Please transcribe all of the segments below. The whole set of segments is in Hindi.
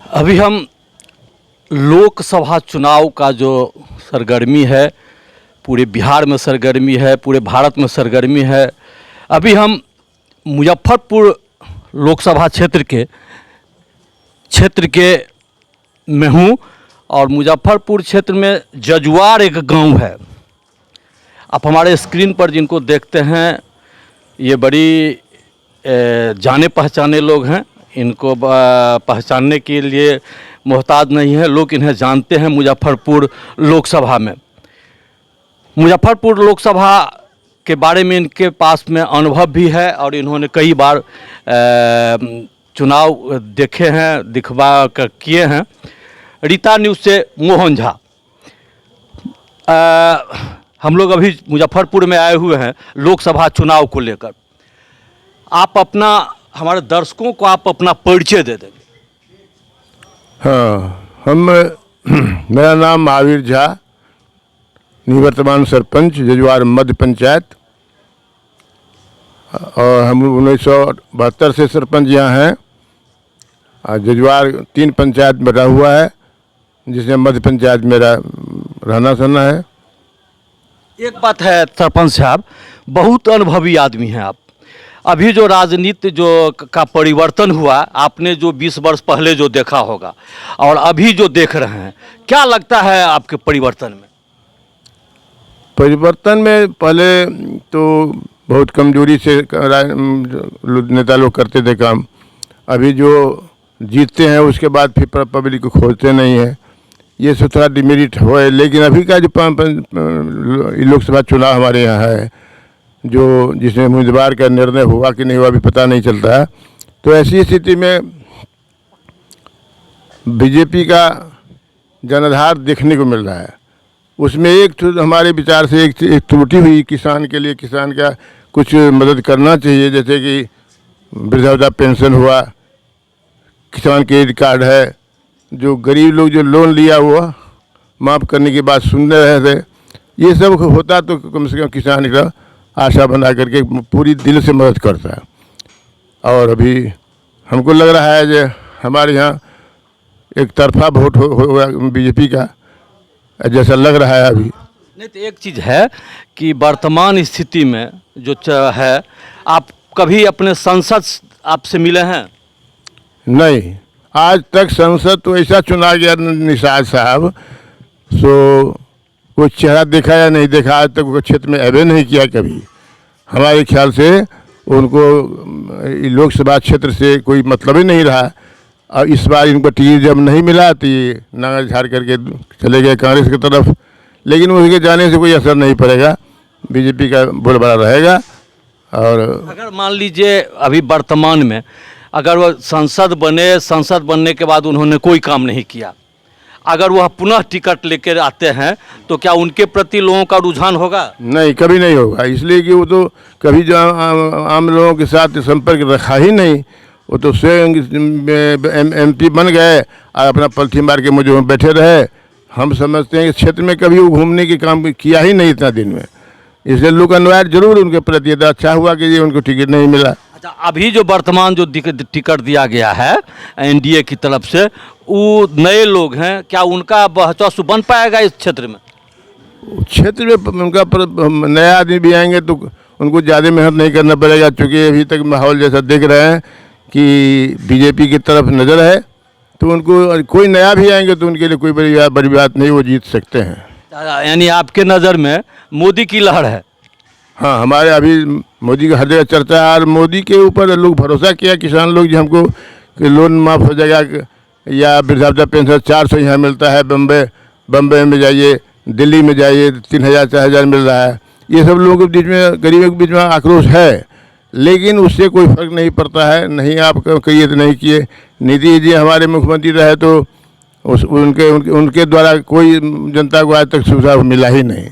अभी हम लोकसभा चुनाव का जो सरगर्मी है, पूरे बिहार में सरगर्मी है, पूरे भारत में सरगर्मी है। अभी हम मुजफ्फरपुर लोकसभा क्षेत्र के में हूँ और मुजफ्फरपुर क्षेत्र में जजुआर एक गांव है। आप हमारे स्क्रीन पर जिनको देखते हैं ये बड़ी जाने पहचाने लोग हैं। इनको पहचानने के लिए मोहताज नहीं है, लोग इन्हें जानते हैं। मुजफ्फरपुर लोकसभा में, मुजफ्फरपुर लोकसभा के बारे में इनके पास में अनुभव भी है और इन्होंने कई बार चुनाव देखे हैं, दिखवा कर किए हैं। रीता न्यूज़ से मोहन झा। हम लोग अभी मुजफ्फरपुर में आए हुए हैं लोकसभा चुनाव को लेकर। आप अपना, हमारे दर्शकों को आप अपना परिचय दे देंगे। हाँ, मेरा नाम महावीर झा, निवर्तमान सरपंच जजुआर मध्य पंचायत, और हम 1972 से सरपंच यहाँ हैं। और जजुआर 3 पंचायत बटा हुआ है, जिसमें मध्य पंचायत मेरा रहना सहना है। एक बात है सरपंच साहब, बहुत अनुभवी आदमी हैं आप। अभी जो राजनीति का परिवर्तन हुआ, आपने जो 20 वर्ष पहले जो देखा होगा और अभी जो देख रहे हैं, क्या लगता है आपके परिवर्तन में? परिवर्तन में पहले तो बहुत कमजोरी से नेता लोग करते थे काम। अभी जो जीतते हैं उसके बाद फिर पब्लिक को खोजते नहीं है, ये सब थोड़ा डिमेरिट हुआ है। लेकिन अभी का जो लोकसभा चुनाव हमारे यहाँ है, जो जिसमें उम्मीदवार का निर्णय हुआ कि नहीं हुआ अभी पता नहीं चलता है, तो ऐसी स्थिति में बीजेपी का जनाधार देखने को मिल रहा है। उसमें एक हमारे विचार से एक त्रुटि हुई किसान के लिए। किसान का कुछ मदद करना चाहिए, जैसे कि वृद्धावस्था पेंशन हुआ, किसान क्रेडिट कार्ड है, जो गरीब लोग जो लोन लिया हुआ माफ़ करने की बात सुन रहे थे। ये सब होता तो कम से कम किसान का आशा बना करके पूरी दिल से मदद करता है। और अभी हमको लग रहा है कि हमारे यहाँ एक तरफा वोट होगा बीजेपी का, जैसा लग रहा है अभी। नहीं तो एक चीज़ है कि वर्तमान स्थिति में जो है, आप कभी अपने सांसद आपसे मिले हैं? नहीं, आज तक संसद तो ऐसा चुना गया निषाद साहब, सो कोई चेहरा देखा या नहीं देखा, आज तक वो क्षेत्र में अवे नहीं किया कभी। हमारे ख्याल से उनको लोकसभा क्षेत्र से कोई मतलब ही नहीं रहा। और इस बार इनको टिकट जब नहीं मिला तो ये नांगा झाड़ करके चले गए कांग्रेस की तरफ। लेकिन उनके जाने से कोई असर नहीं पड़ेगा, बीजेपी का बोलबाला रहेगा। और अगर मान लीजिए अभी वर्तमान में अगर वह संसद बनने के बाद उन्होंने कोई काम नहीं किया, अगर वह पुनः टिकट लेकर आते हैं तो क्या उनके प्रति लोगों का रुझान होगा? नहीं, कभी नहीं होगा। इसलिए कि वो तो कभी जो आम लोगों के साथ संपर्क रखा ही नहीं। वो तो स्वयं MP बन गए और अपना पलथी मार के मुझे बैठे रहे। हम समझते हैं कि क्षेत्र में कभी वो घूमने के काम किया ही नहीं इतना दिन में। इसलिए लोग अनुयायी जरूर उनके प्रति था। अच्छा हुआ कि ये उनको टिकट नहीं मिला। अच्छा, अभी जो वर्तमान जो टिकट दिया गया है NDA की तरफ से, वो नए लोग हैं, क्या उनका वर्चस्व बन पाएगा इस क्षेत्र में? क्षेत्र में उनका नया आदमी भी आएंगे तो उनको ज़्यादा मेहनत नहीं करना पड़ेगा, क्योंकि अभी तक माहौल जैसा देख रहे हैं कि बीजेपी की तरफ नज़र है। तो उनको कोई नया भी आएंगे तो उनके लिए कोई बड़ी बात नहीं, वो जीत सकते हैं। यानी आपके नज़र में मोदी की लहर है? हाँ, हमारे अभी मोदी का हर जगह चर्चा है और मोदी के ऊपर लोग भरोसा किया, किसान लोग, जो हमको कि लोन माफ़ हो जाएगा या वृद्धावस्था पेंशन 400 यहाँ मिलता है, बम्बई में जाइए, दिल्ली में जाइए 3000 4000 मिल रहा है। ये सब लोगों के बीच में, गरीबों के बीच में आक्रोश है, लेकिन उससे कोई फर्क नहीं पड़ता है। नहीं आप कहिए तो नहीं किए। नीतीश जी हमारे मुख्यमंत्री रहे तो उनके द्वारा कोई जनता को आज तक सुविधा मिला ही नहीं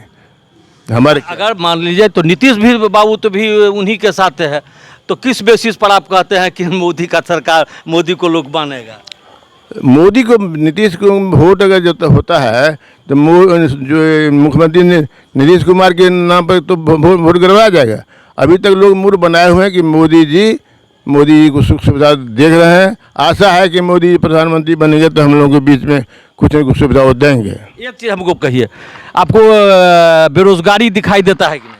हमारे। अगर मान लीजिए तो नीतीश भी बाबू तो भी उन्हीं के साथ है, तो किस बेसिस पर आप कहते हैं कि मोदी का सरकार, मोदी को लोग मानेगा? मोदी को, नीतीश को वोट अगर जो होता है तो जो मुख्यमंत्री नीतीश कुमार के नाम पर तो वोट गिरवाया जाएगा। अभी तक लोग मूड बनाए हुए हैं कि मोदी जी मोदी जी को सुख सुविधा देख रहे हैं। आशा है कि मोदी जी प्रधानमंत्री बनेंगे तो हम लोगों के बीच में कुछ न कुछ सुविधा वो देंगे। एक चीज़ हमको कहिए, आपको बेरोजगारी दिखाई देता है कि नहीं?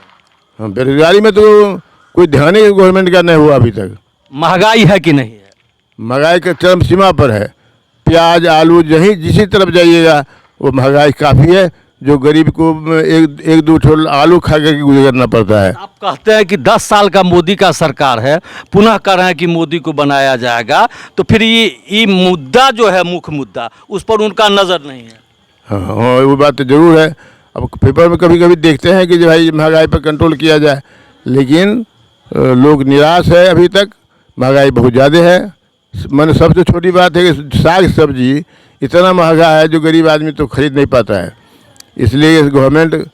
हाँ, बेरोजगारी में तो कोई ध्यान ही गवर्नमेंट का नहीं हुआ अभी तक। महंगाई है कि नहीं है? महंगाई का चरम सीमा पर है। प्याज आलू जिसी तरफ जाइएगा वो महंगाई काफ़ी है, जो गरीब को एक दो ठो आलू खा करके गुजरना पड़ता है। आप कहते हैं कि 10 साल का मोदी का सरकार है, पुनः कह रहे हैं कि मोदी को बनाया जाएगा, तो फिर ये मुद्दा जो है मुख्य मुद्दा, उस पर उनका नज़र नहीं है। हाँ हाँ, वो बात तो ज़रूर है। अब पेपर में कभी कभी देखते हैं कि जो भाई महंगाई पर कंट्रोल किया जाए, लेकिन लोग निराश है। अभी तक महंगाई बहुत ज़्यादा है। मैंने सबसे छोटी बात है कि साग सब्जी इतना महंगा है जो गरीब आदमी तो खरीद नहीं पाता है। इसलिए गवर्नमेंट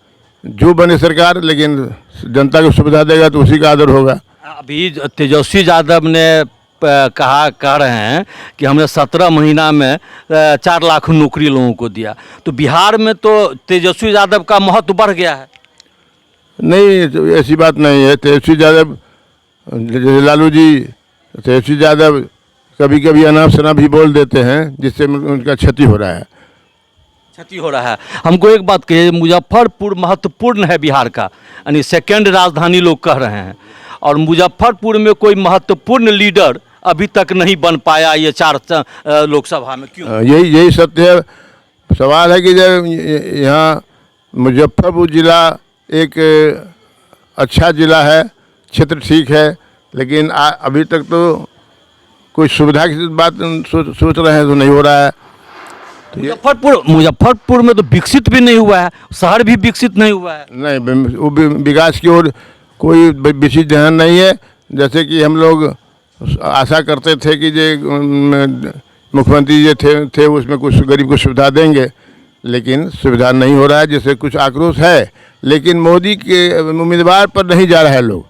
जो बने सरकार, लेकिन जनता को सुविधा देगा तो उसी का आदर होगा। अभी तेजस्वी यादव ने कह रहे हैं कि हमने 17 महीना में 4 लाख नौकरी लोगों को दिया, तो बिहार में तो तेजस्वी यादव का महत्व बढ़ गया है। नहीं, तो ऐसी बात नहीं है। तेजस्वी यादव, लालू जी, तेजस्वी यादव कभी कभी अनाप शनाप भी बोल देते हैं, जिससे उनका क्षति हो रहा है। क्षति हो रहा है। हमको एक बात कहिए, मुजफ्फरपुर महत्वपूर्ण है बिहार का, यानी सेकेंड राजधानी लोग कह रहे हैं, और मुजफ्फरपुर में कोई महत्वपूर्ण लीडर अभी तक नहीं बन पाया ये 4 लोकसभा में, क्यों? यही सत्य है। सवाल है कि जब यहाँ मुजफ्फरपुर ज़िला एक अच्छा ज़िला है, क्षेत्र ठीक है, लेकिन अभी तक तो कोई सुविधा की बात सोच रहे हैं तो नहीं हो रहा है। मुजफ्फरपुर में तो विकसित भी नहीं हुआ है, शहर भी विकसित नहीं हुआ है। नहीं, वो विकास की ओर कोई विशेष ध्यान नहीं है। जैसे कि हम लोग आशा करते थे कि जो मुख्यमंत्री जी थे उसमें कुछ गरीब को सुविधा देंगे, लेकिन सुविधा नहीं हो रहा है, जिससे कुछ आक्रोश है। लेकिन मोदी के उम्मीदवार पर नहीं जा रहा है लोग।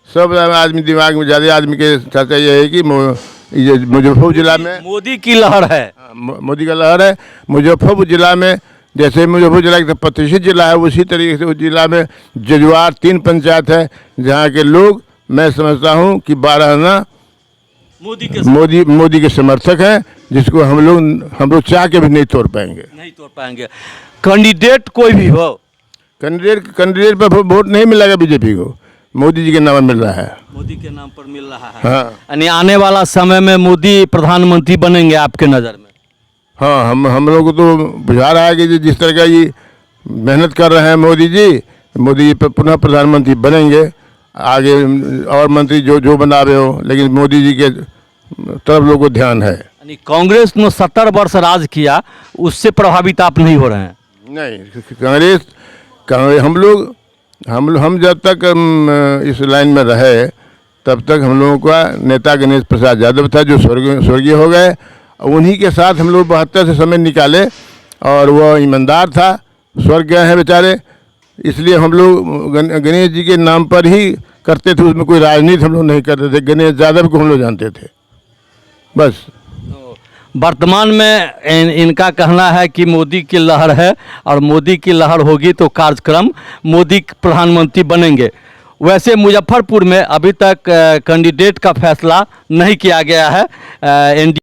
सब आदमी दिमाग में, ज़्यादा आदमी के चर्चा यह है कि मुजफ्फरपुर जिला में मोदी की लहर है। मोदी का लहर है। मुजफ्फरपुर जिला में, जैसे मुजफ्फरपुर जिला एक प्रतिष्ठित जिला है, उसी तरीके से उस जिला में जजुआर 3 पंचायत है, जहाँ के लोग, मैं समझता हूँ कि 12 आना मोदी के समर्थक हैं, जिसको हम लोग चाह के भी नहीं तोड़ पाएंगे। कैंडिडेट कोई भी हो, कैंडिडेट पर वोट नहीं मिलेगा बीजेपी को, मोदी जी के नाम मिल रहा है। मोदी के नाम पर मिल रहा है। हाँ, यानी आने वाला समय में मोदी प्रधानमंत्री बनेंगे आपके नज़र में? हाँ, हम लोग को तो बुझा रहा है कि जिस तरह का ये मेहनत कर रहे हैं मोदी जी पुनः प्रधानमंत्री बनेंगे। आगे और मंत्री जो बना रहे हो, लेकिन मोदी जी के तरफ लोगों को ध्यान है। यानी कांग्रेस ने 70 वर्ष राज किया, उससे प्रभावित आप नहीं हो रहे हैं? नहीं, कांग्रेस हम जब तक इस लाइन में रहे तब तक हम लोगों का नेता गणेश प्रसाद यादव था, जो स्वर्गीय हो गए। उन्हीं के साथ हम लोग 72 से समय निकाले, और वो ईमानदार था, स्वर्ग गए हैं बेचारे। इसलिए हम लोग गणेश जी के नाम पर ही करते थे, उसमें कोई राजनीति हम लोग नहीं करते थे। गणेश यादव को हम लोग जानते थे बस। वर्तमान में इनका कहना है कि मोदी की लहर है, और मोदी की लहर होगी तो कार्यक्रम मोदी प्रधानमंत्री बनेंगे। वैसे मुजफ्फरपुर में अभी तक कैंडिडेट का फैसला नहीं किया गया है।